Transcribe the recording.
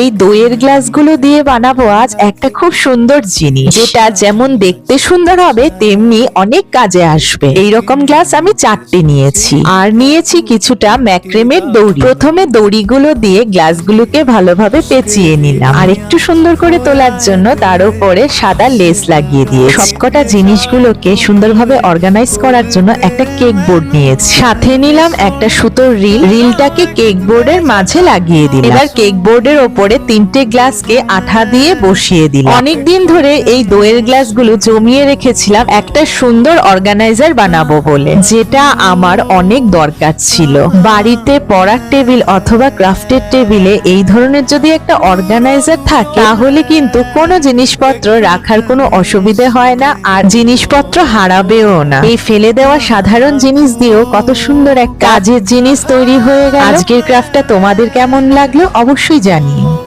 এই দইয়ের গ্লাসগুলো দিয়ে বানাবো আজ একটা খুব সুন্দর জিনিস, যেটা যেমন দেখতে সুন্দর হবে তেমনি অনেক কাজে আসবে। এইরকম গ্লাস আমি 4টে নিয়েছি, আর নিয়েছি কিছুটা ম্যাক্রেমের দড়ি। প্রথমে দড়িগুলো দিয়ে গ্লাসগুলোকে ভালোভাবে পেঁচিয়ে নিলাম, আর একটু সুন্দর করে তোলার জন্য তার উপরে সাদা লেস লাগিয়ে দিয়েছি। সবকটা জিনিসগুলোকে সুন্দরভাবে অর্গানাইজ করার জন্য একটা কেক বোর্ড নিয়েছি, সাথে নিলাম একটা সুতোর রিল। রিলটাকে কেক বোর্ডের মাঝে লাগিয়ে দিলাম। এবার কেক বোর্ডের ওপরে 3টে গ্লাসকে আঠা দিয়ে বসিয়ে দিলাম। অনেকদিন ধরে এই দইয়ের গ্লাসগুলো জমিয়ে রেখেছিলাম একটা সুন্দর অর্গানাইজার বানাবো বলে, যেটা আমার অনেক দরকার ছিল। বাড়িতে পড়ার টেবিল অথবা ক্রাফটের টেবিলে এই ধরনের যদি একটা অর্গানাইজার থাকে, তাহলে কিন্তু কোনো জিনিসপত্র রাখার কোনো অসুবিধে হয় না, আর জিনিসপত্র হারাবেও না। এই ফেলে দেওয়া সাধারণ জিনিস দিয়েও কত সুন্দর এক কাজের জিনিস তৈরি হয়ে গেল। আজকের ক্রাফটটা তোমাদের কেমন লাগলো অবশ্যই জানিও।